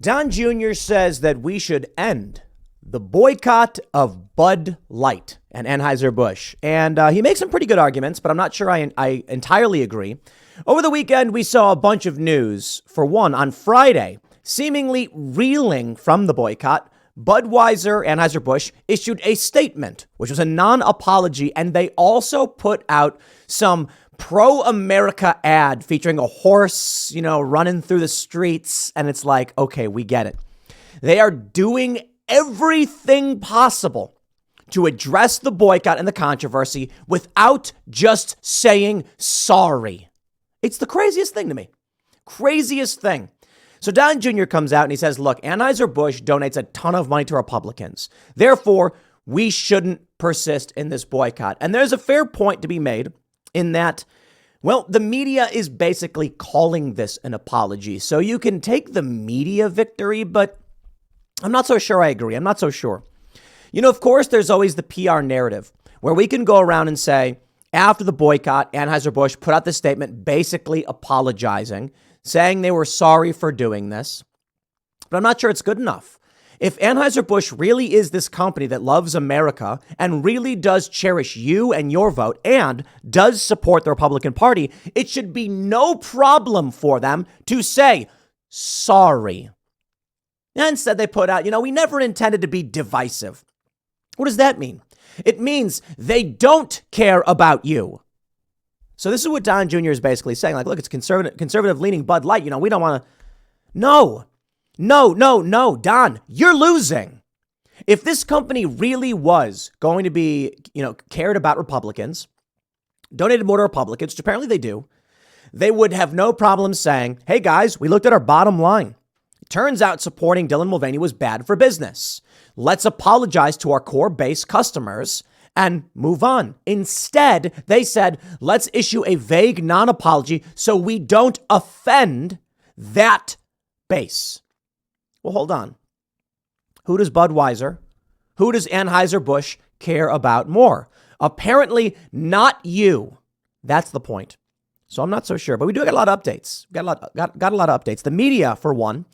Don Jr. says that we should end the boycott of Bud Light and Anheuser-Busch. And he makes some pretty good arguments, but I'm not sure I entirely agree. Over the weekend, we saw a bunch of news. For one, on Friday, seemingly reeling from the boycott, Budweiser, Anheuser-Busch, issued a statement, which was a non-apology, and they also put out some pro-America ad featuring a horse, running through the streets, and it's like, okay, we get it. They are doing everything possible to address the boycott and the controversy without just saying sorry. It's the craziest thing to me. Craziest thing. So Don Jr. comes out and he says, look, Anheuser-Busch donates a ton of money to Republicans. Therefore, we shouldn't persist in this boycott. And there's a fair point to be made in that, well, the media is basically calling this an apology. So you can take the media victory, but I'm not so sure I agree. I'm not so sure. Of course, there's always the PR narrative where we can go around and say, after the boycott, Anheuser-Busch put out this statement basically apologizing, saying they were sorry for doing this. But I'm not sure it's good enough. If Anheuser-Busch really is this company that loves America and really does cherish you and your vote and does support the Republican Party, it should be no problem for them to say sorry. And instead they put out, we never intended to be divisive. What does that mean? It means they don't care about you. So this is what Don Jr. is basically saying. Like, look, it's conservative leaning Bud Light. We don't want to. No, Don, you're losing. If this company really was going to be, cared about Republicans, donated more to Republicans, which apparently they do, they would have no problem saying, hey, guys, we looked at our bottom line. It turns out supporting Dylan Mulvaney was bad for business. Let's apologize to our core base customers and move on. Instead, they said, let's issue a vague non-apology so we don't offend that base. Well, hold on. Who does Budweiser, who does Anheuser-Busch care about more? Apparently not you. That's the point. So I'm not so sure, but we do get a lot of updates. Got a lot of updates. The media, for one,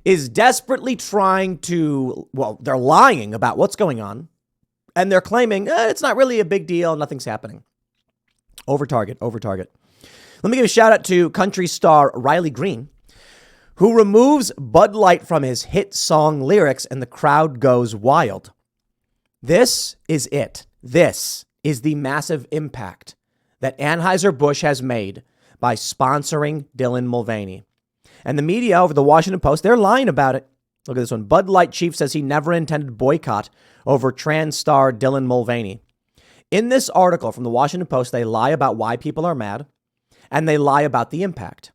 is desperately trying to, they're lying about what's going on. And they're claiming it's not really a big deal. Nothing's happening. Over target. Let me give a shout out to country star Riley Green, who removes Bud Light from his hit song lyrics and the crowd goes wild. This is it. This is the massive impact that Anheuser-Busch has made by sponsoring Dylan Mulvaney. And the media over the Washington Post, they're lying about it. Look at this one. Bud Light chief says he never intended boycott over trans star Dylan Mulvaney. In this article from the Washington Post, they lie about why people are mad, and they lie about the impact.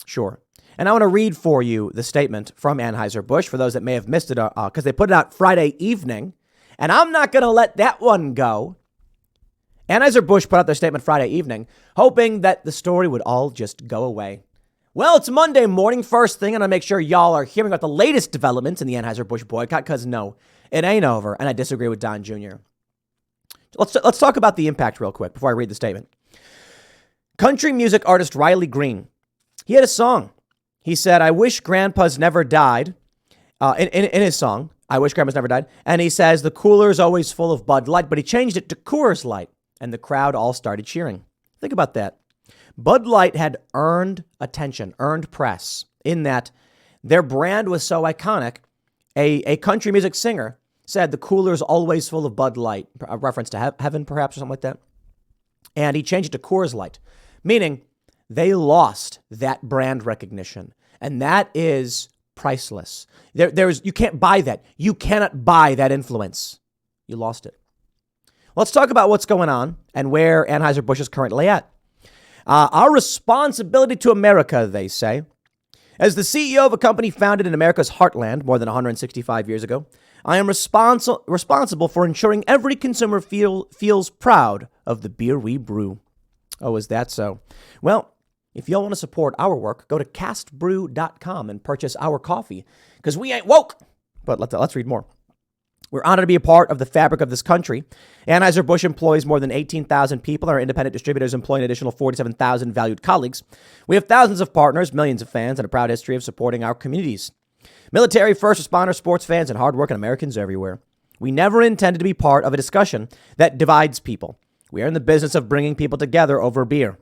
Sure. And I want to read for you the statement from Anheuser-Busch for those that may have missed it because they put it out Friday evening, and I'm not going to let that one go. Anheuser-Busch put out their statement Friday evening, hoping that the story would all just go away. Well, it's Monday morning, first thing, and I make sure y'all are hearing about the latest developments in the Anheuser-Busch boycott, because no, it ain't over, and I disagree with Don Jr. Let's talk about the impact real quick before I read the statement. Country music artist Riley Green, he had a song. He said, I wish grandpa's never died, in his song, I wish grandpa's never died, and he says, the cooler's always full of Bud Light, but he changed it to Coors Light, and the crowd all started cheering. Think about that. Bud Light had earned attention, earned press, in that their brand was so iconic. A country music singer said the cooler's always full of Bud Light, a reference to heaven perhaps or something like that. And he changed it to Coors Light, meaning they lost that brand recognition. And that is priceless. You can't buy that. You cannot buy that influence. You lost it. Let's talk about what's going on and where Anheuser-Busch is currently at. Our responsibility to America, they say. As the CEO of a company founded in America's heartland more than 165 years ago, I am responsible for ensuring every consumer feels proud of the beer we brew. Oh, is that so? Well, if y'all want to support our work, go to castbrew.com and purchase our coffee, because we ain't woke. But let's read more. We're honored to be a part of the fabric of this country. Anheuser-Busch employs more than 18,000 people. Our independent distributors employ an additional 47,000 valued colleagues. We have thousands of partners, millions of fans, and a proud history of supporting our communities. Military, first responders, sports fans, and hardworking Americans everywhere. We never intended to be part of a discussion that divides people. We are in the business of bringing people together over beer.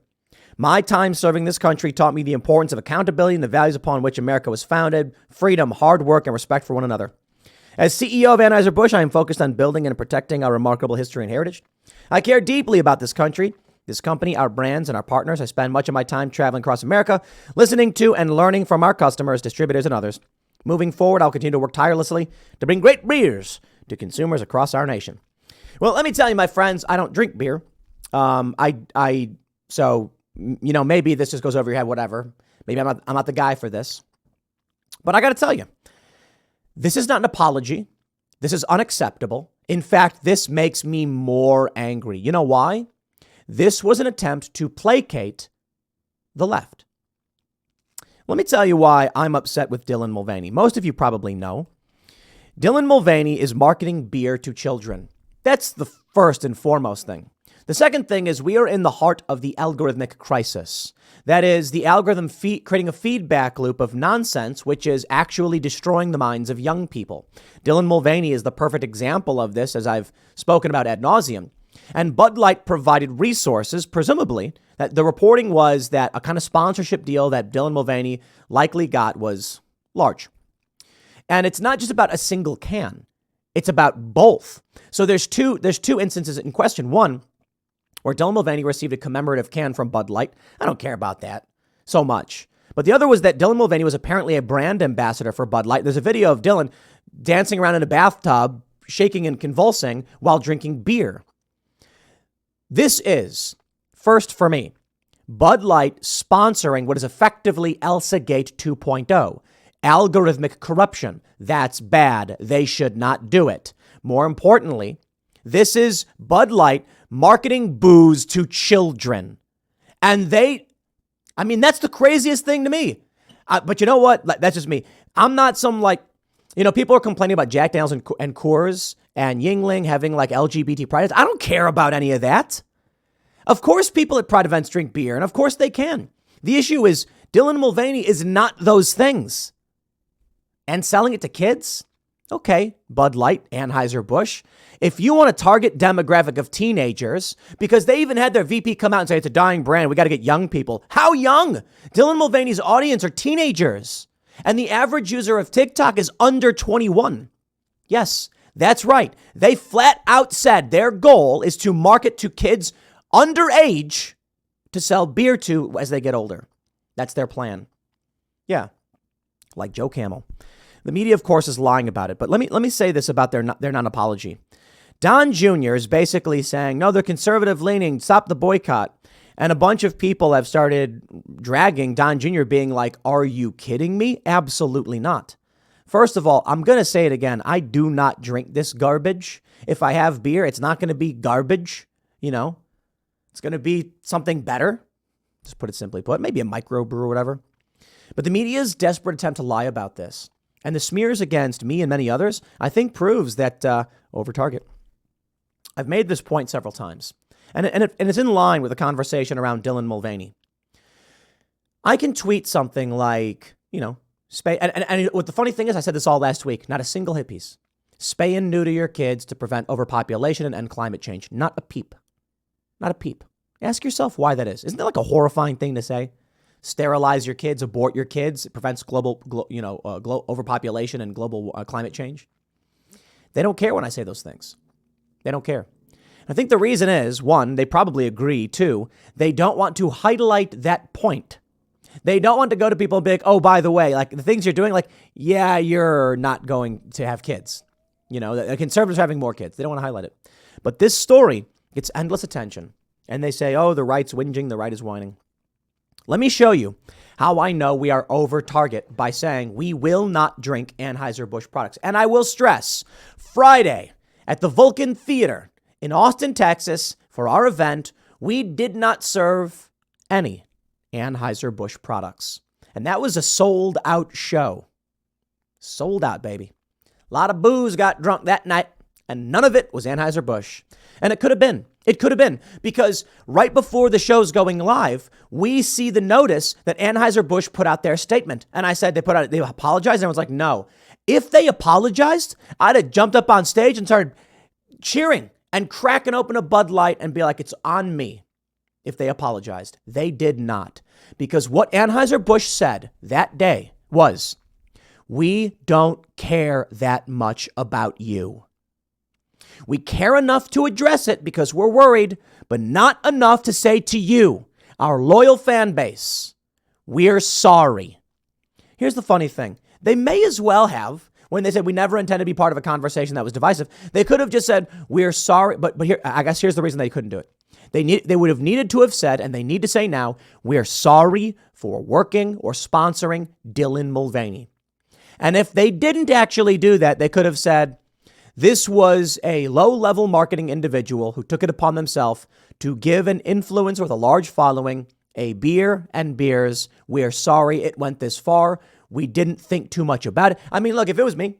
My time serving this country taught me the importance of accountability and the values upon which America was founded: freedom, hard work, and respect for one another. As CEO of Anheuser-Busch, I am focused on building and protecting our remarkable history and heritage. I care deeply about this country, this company, our brands, and our partners. I spend much of my time traveling across America, listening to and learning from our customers, distributors, and others. Moving forward, I'll continue to work tirelessly to bring great beers to consumers across our nation. Well, let me tell you, my friends, I don't drink beer. So, maybe this just goes over your head, whatever. Maybe I'm not the guy for this. But I got to tell you, this is not an apology. This is unacceptable. In fact, this makes me more angry. You know why? This was an attempt to placate the left. Let me tell you why I'm upset with Dylan Mulvaney. Most of you probably know. Dylan Mulvaney is marketing beer to children. That's the first and foremost thing. The second thing is we are in the heart of the algorithmic crisis. That is the algorithm creating a feedback loop of nonsense, which is actually destroying the minds of young people. Dylan Mulvaney is the perfect example of this, as I've spoken about ad nauseum. And Bud Light provided resources, presumably, that the reporting was that a kind of sponsorship deal that Dylan Mulvaney likely got was large. And it's not just about a single can. It's about both. So there's two instances in question. One, where Dylan Mulvaney received a commemorative can from Bud Light. I don't care about that so much. But the other was that Dylan Mulvaney was apparently a brand ambassador for Bud Light. There's a video of Dylan dancing around in a bathtub, shaking and convulsing while drinking beer. This is, first for me, Bud Light sponsoring what is effectively Elsa Gate 2.0. Algorithmic corruption. That's bad. They should not do it. More importantly, this is Bud Light marketing booze to children. And that's the craziest thing to me. But you know what? That's just me. I'm not some people are complaining about Jack Daniels and Coors and Yingling having LGBT pride. I don't care about any of that. Of course, people at pride events drink beer, and of course they can. The issue is Dylan Mulvaney is not those things. And selling it to kids? Okay, Bud Light, Anheuser-Busch. If you want a target demographic of teenagers, because they even had their VP come out and say it's a dying brand, we got to get young people. How young? Dylan Mulvaney's audience are teenagers. And the average user of TikTok is under 21. Yes, that's right. They flat out said their goal is to market to kids underage to sell beer to as they get older. That's their plan. Yeah, like Joe Camel. The media, of course, is lying about it. But let me say this about their non-apology. Don Jr. is basically saying, no, they're conservative leaning, stop the boycott. And a bunch of people have started dragging Don Jr. being like, are you kidding me? Absolutely not. First of all, I'm going to say it again. I do not drink this garbage. If I have beer, it's not going to be garbage. It's going to be something better. Just put it simply put, maybe a microbrew or whatever. But the media's desperate attempt to lie about this and the smears against me and many others, I think proves that over target. I've made this point several times, and it's in line with the conversation around Dylan Mulvaney. I can tweet something like, spay, and what the funny thing is, I said this all last week, not a single hit piece. Spay and neuter your kids to prevent overpopulation and end climate change. Not a peep. Not a peep. Ask yourself why that is. Isn't that like a horrifying thing to say? Sterilize your kids, abort your kids. It prevents global overpopulation and global climate change. They don't care when I say those things. They don't care. I think the reason is, one, they probably agree. Two, they don't want to highlight that point. They don't want to go to people and be like, oh, by the way, the things you're doing, yeah, you're not going to have kids. The conservatives are having more kids. They don't want to highlight it. But this story gets endless attention. And they say, oh, the right's whinging, the right is whining. Let me show you how I know we are over target by saying we will not drink Anheuser-Busch products. And I will stress, Friday at the Vulcan Theater in Austin, Texas, for our event, we did not serve any Anheuser-Busch products. And that was a sold out show. Sold out, baby. A lot of booze got drunk that night. And none of it was Anheuser-Busch. And it could have been. It could have been because right before the show's going live, we see the notice that Anheuser-Busch put out their statement. And I said they apologized. And everyone's like, no. If they apologized, I'd have jumped up on stage and started cheering and cracking open a Bud Light and be like, it's on me. If they apologized, they did not. Because what Anheuser-Busch said that day was, we don't care that much about you. We care enough to address it because we're worried, but not enough to say to you, our loyal fan base, we're sorry. Here's the funny thing. They may as well have, when they said we never intended to be part of a conversation that was divisive, they could have just said, we're sorry. But here, I guess here's the reason they couldn't do it. They would have needed to have said, and they need to say now, we're sorry for working or sponsoring Dylan Mulvaney. And if they didn't actually do that, they could have said, this was a low-level marketing individual who took it upon themselves to give an influencer with a large following a beer and beers. We're sorry it went this far. We didn't think too much about it. I mean, look, if it was me,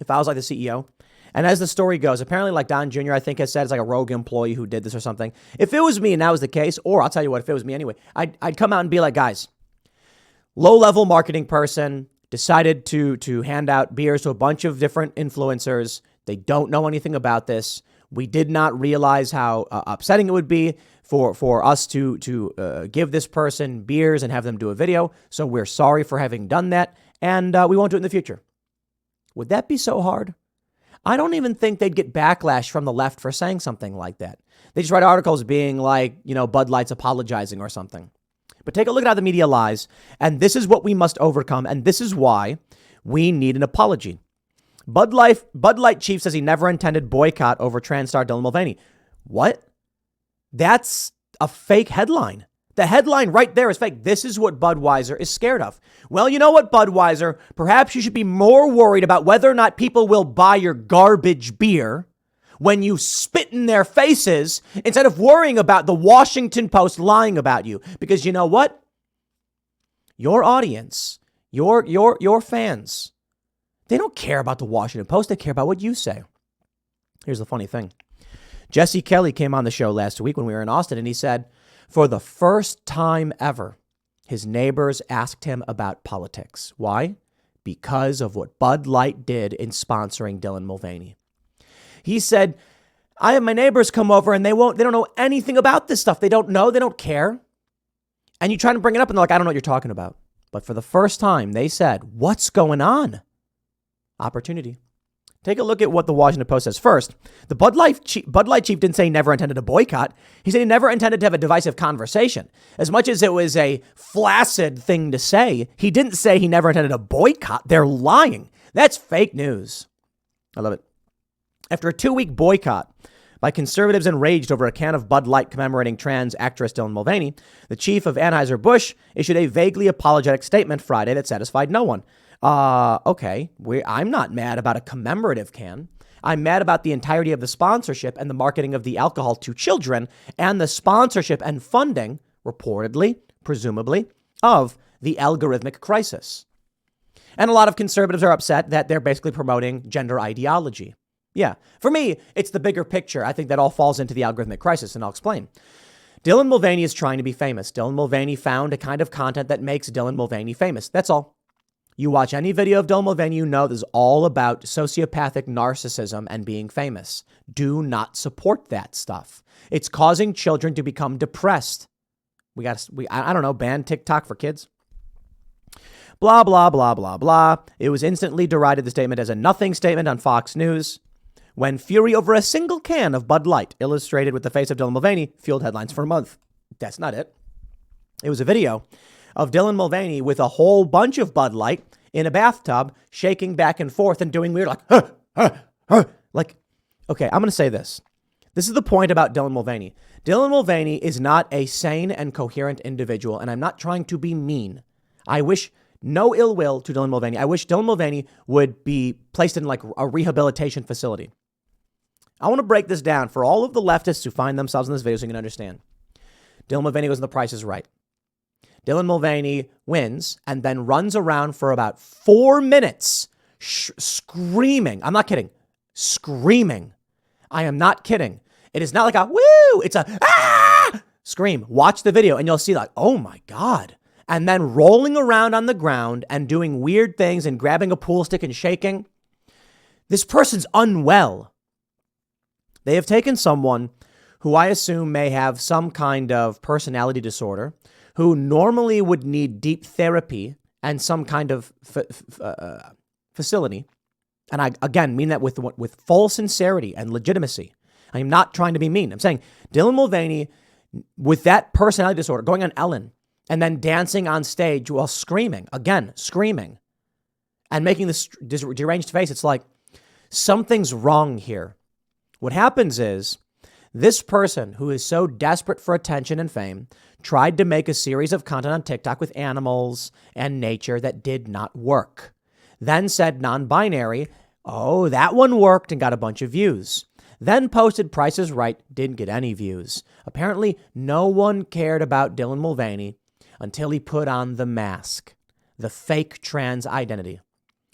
if I was like the CEO, and as the story goes, apparently like Don Jr., I think has said it's like a rogue employee who did this or something. If it was me and that was the case, or I'll tell you what, if it was me anyway, I'd come out and be like, guys, low-level marketing person decided to hand out beers to a bunch of different influencers. They don't know anything about this. We did not realize how upsetting it would be for us to give this person beers and have them do a video. So we're sorry for having done that, and we won't do it in the future. Would that be so hard? I don't even think they'd get backlash from the left for saying something like that. They just write articles being like, Bud Light's apologizing or something. But take a look at how the media lies, and this is what we must overcome, and this is why we need an apology. Bud Light chief says he never intended boycott over trans star Dylan Mulvaney. What? That's a fake headline. The headline right there is fake. This is what Budweiser is scared of. Well, you know what, Budweiser? Perhaps you should be more worried about whether or not people will buy your garbage beer when you spit in their faces instead of worrying about the Washington Post lying about you. Because you know what? Your audience, your fans, they don't care about the Washington Post. They care about what you say. Here's the funny thing. Jesse Kelly came on the show last week when we were in Austin, and he said, for the first time ever, his neighbors asked him about politics. Why? Because of what Bud Light did in sponsoring Dylan Mulvaney. He said, I have my neighbors come over and they don't know anything about this stuff. They don't know. They don't care. And you try to bring it up and they're like, I don't know what you're talking about. But for the first time, they said, what's going on? Opportunity. Take a look at what the Washington Post says. First, the Bud Light chief didn't say he never intended to boycott. He said he never intended to have a divisive conversation. As much as it was a flaccid thing to say, he didn't say he never intended to boycott. They're lying. That's fake news. I love it. After a 2-week boycott by conservatives enraged over a can of Bud Light commemorating trans actress Dylan Mulvaney, the chief of Anheuser-Busch issued a vaguely apologetic statement Friday that satisfied no one. Okay, I'm not mad about a commemorative can. I'm mad about the entirety of the sponsorship and the marketing of the alcohol to children and the sponsorship and funding, reportedly, presumably, of the algorithmic crisis. And a lot of conservatives are upset that they're basically promoting gender ideology. Yeah, for me, it's the bigger picture. I think that all falls into the algorithmic crisis, and I'll explain. Dylan Mulvaney is trying to be famous. Dylan Mulvaney found a kind of content that makes Dylan Mulvaney famous. That's all. You watch any video of Dylan Mulvaney, you know this is all about sociopathic narcissism and being famous. Do not support that stuff. It's causing children to become depressed. I don't know, ban TikTok for kids. Blah, blah, blah, blah, blah. It was instantly derided, the statement, as a nothing statement on Fox News, when fury over a single can of Bud Light, illustrated with the face of Dylan Mulvaney, fueled headlines for a month. That's not it. It was a video of Dylan Mulvaney with a whole bunch of Bud Light in a bathtub, shaking back and forth and doing weird like, okay, I'm going to say this. This is the point about Dylan Mulvaney. Dylan Mulvaney is not a sane and coherent individual, and I'm not trying to be mean. I wish no ill will to Dylan Mulvaney. I wish Dylan Mulvaney would be placed in like a rehabilitation facility. I want to break this down for all of the leftists who find themselves in this video so you can understand. Dylan Mulvaney goes in The Price is Right. Dylan Mulvaney wins and then runs around for about 4 minutes screaming. I'm not kidding. screaming. I am not kidding. It is not like a woo, it's a ah scream. Watch the video and you'll see like, oh my God. And then rolling around on the ground and doing weird things and grabbing a pool stick and shaking. This person's unwell. They have taken someone who I assume may have some kind of personality disorder, who normally would need deep therapy and some kind of facility. And I, again, mean that with full sincerity and legitimacy. I am not trying to be mean. I'm saying Dylan Mulvaney, with that personality disorder, going on Ellen and then dancing on stage while screaming, and making this deranged face. It's like something's wrong here. What happens is this person who is so desperate for attention and fame tried to make a series of content on TikTok with animals and nature that did not work. Then said non-binary, oh, that one worked and got a bunch of views. Then posted Price is Right, didn't get any views. Apparently, no one cared about Dylan Mulvaney until he put on the mask, the fake trans identity.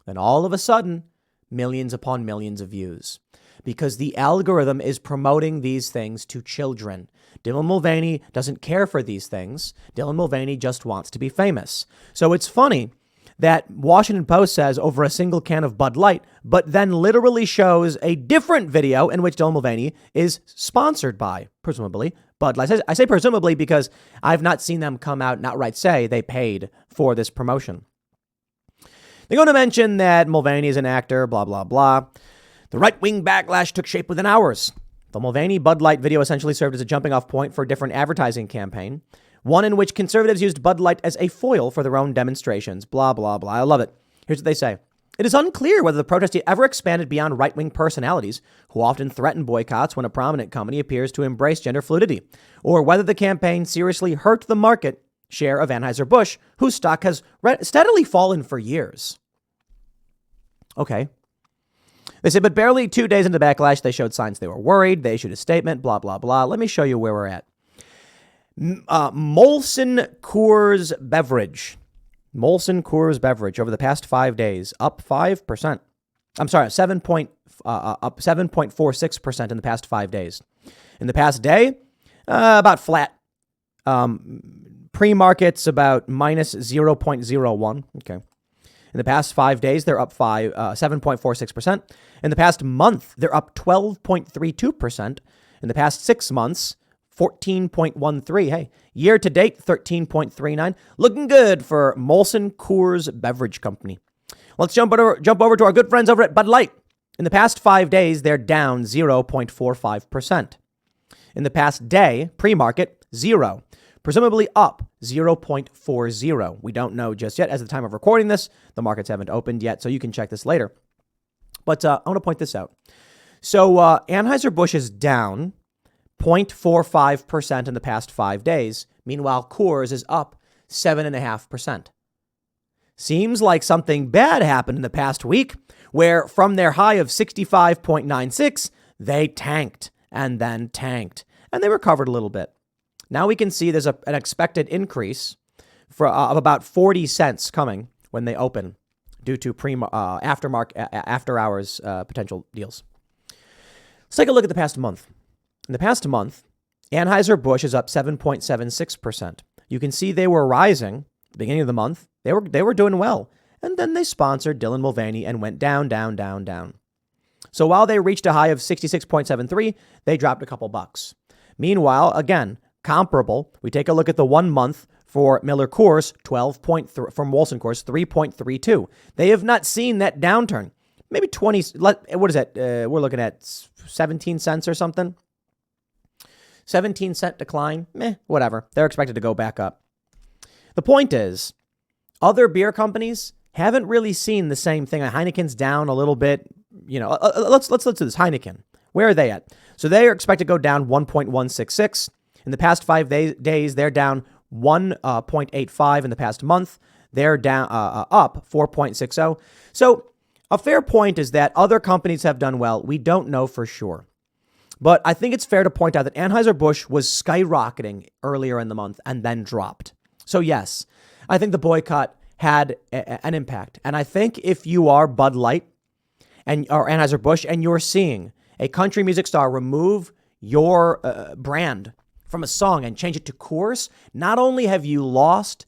Then all of a sudden, millions upon millions of views. Because the algorithm is promoting these things to children. Dylan Mulvaney doesn't care for these things. Dylan Mulvaney just wants to be famous. So it's funny that Washington Post says over a single can of Bud Light, but then literally shows a different video in which Dylan Mulvaney is sponsored by, presumably, Bud Light. I say presumably because I've not seen them come out and outright say they paid for this promotion. They're going to mention that Mulvaney is an actor, blah, blah, blah. The right-wing backlash took shape within hours. The Mulvaney Bud Light video essentially served as a jumping-off point for a different advertising campaign, one in which conservatives used Bud Light as a foil for their own demonstrations, blah, blah, blah. I love it. Here's what they say. It is unclear whether the protest ever expanded beyond right-wing personalities who often threaten boycotts when a prominent company appears to embrace gender fluidity, or whether the campaign seriously hurt the market share of Anheuser-Busch, whose stock has steadily fallen for years. Okay. They said, but barely 2 days into the backlash, they showed signs they were worried. They issued a statement, blah, blah, blah. Let me show you where we're at. Molson Coors Beverage. Molson Coors Beverage over the past 5 days, up 5%. I'm sorry, up 7.46% in the past 5 days. In the past day, about flat. Pre-market's about minus 0.01. Okay. In the past 5 days, they're up 7.46%. In the past month, they're up 12.32%. In the past 6 months, 14.13. Hey, year to date, 13.39. Looking good for Molson Coors Beverage Company. Let's jump over to our good friends over at Bud Light. In the past 5 days, they're down 0.45%. In the past day, pre-market, 0. Presumably up 0.40. We don't know just yet. As of the time of recording this, the markets haven't opened yet, so you can check this later. But I want to point this out. So Anheuser-Busch is down 0.45% in the past 5 days. Meanwhile, Coors is up 7.5%. Seems like something bad happened in the past week, where from their high of 65.96, they tanked and then tanked, and they recovered a little bit. Now we can see there's an expected increase of about 40 cents coming when they open due to after hours potential deals. Let's take a look at the past month. In the past month, Anheuser-Busch is up 7.76%. You can see they were rising at the beginning of the month. They were doing well. And then they sponsored Dylan Mulvaney and went down, down, down, down. So while they reached a high of 66.73, they dropped a couple bucks. Meanwhile, again, comparable, we take a look at the 1 month for Miller Coors, 12.3 from Molson Coors, 3.32. They have not seen that downturn. Maybe 20, what is that? We're looking at 17 cents or something. 17-cent decline, whatever. They're expected to go back up. The point is, other beer companies haven't really seen the same thing. Heineken's down a little bit. You know, let's do this. Heineken, where are they at? So they are expected to go down 1.166. In the past 5 days, they're down 1.85. In the past month, they're down up 4.60. So a fair point is that other companies have done well. We don't know for sure. But I think it's fair to point out that Anheuser-Busch was skyrocketing earlier in the month and then dropped. So yes, I think the boycott had an impact. And I think if you are Bud Light or Anheuser-Busch, and you're seeing a country music star remove your brand from a song and change it to Coors, not only have you lost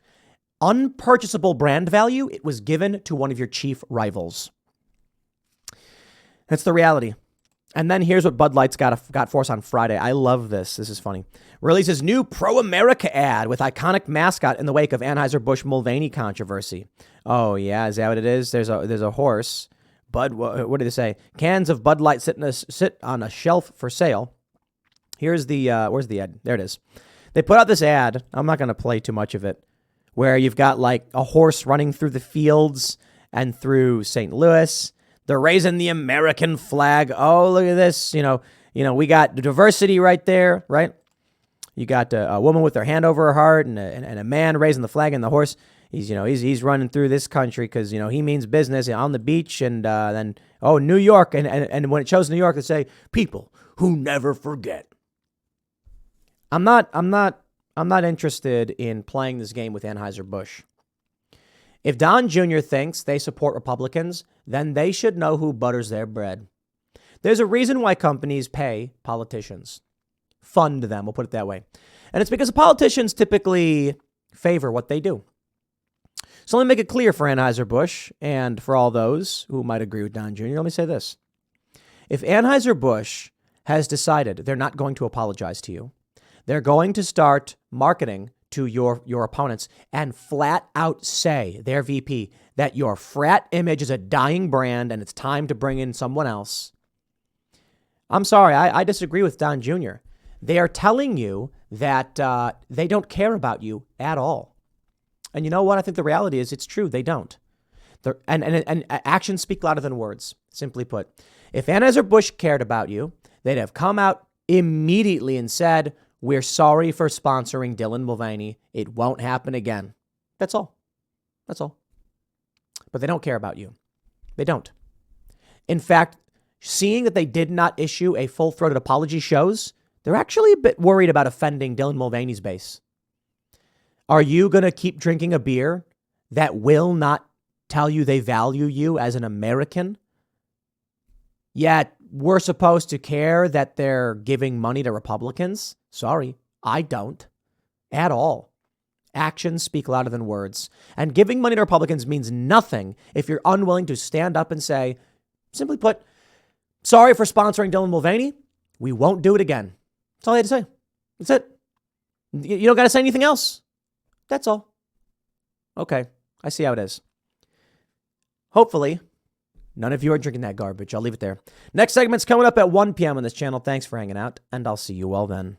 unpurchasable brand value, it was given to one of your chief rivals. That's the reality. And then here's what Bud Light's got for us on Friday. I love this. This is funny. Releases new pro-America ad with iconic mascot in the wake of Anheuser-Busch Mulvaney controversy. Oh, yeah. Is that what it is? There's a horse. Bud, what did they say? Cans of Bud Light sit on a shelf for sale. Here's the, where's the ad? There it is. They put out this ad. I'm not going to play too much of it, where you've got like a horse running through the fields and through St. Louis. They're raising the American flag. Oh, look at this. You know, we got diversity right there, right? You got a woman with her hand over her heart and a man raising the flag, and the horse, he's running through this country because, he means business on the beach. And then, New York. And when it shows New York, they say people who never forget. I'm not interested in playing this game with Anheuser-Busch. If Don Jr. thinks they support Republicans, then they should know who butters their bread. There's a reason why companies pay politicians. Fund them, we'll put it that way. And it's because the politicians typically favor what they do. So let me make it clear for Anheuser-Busch and for all those who might agree with Don Jr., let me say this. If Anheuser-Busch has decided they're not going to apologize to you, they're going to start marketing to your opponents and flat out say, their VP, that your frat image is a dying brand and it's time to bring in someone else. I'm sorry, I disagree with Don Jr. They are telling you that they don't care about you at all. And you know what? I think the reality is it's true. They don't. And actions speak louder than words, simply put. If Anheuser-Busch cared about you, they'd have come out immediately and said, we're sorry for sponsoring Dylan Mulvaney. It won't happen again. That's all. That's all. But they don't care about you. They don't. In fact, seeing that they did not issue a full-throated apology shows they're actually a bit worried about offending Dylan Mulvaney's base. Are you going to keep drinking a beer that will not tell you they value you as an American? Yet we're supposed to care that they're giving money to Republicans? Sorry, I don't. At all. Actions speak louder than words. And giving money to Republicans means nothing if you're unwilling to stand up and say, simply put, sorry for sponsoring Dylan Mulvaney. We won't do it again. That's all I had to say. That's it. You don't got to say anything else. That's all. Okay, I see how it is. Hopefully, none of you are drinking that garbage. I'll leave it there. Next segment's coming up at 1 p.m. on this channel. Thanks for hanging out, and I'll see you all then.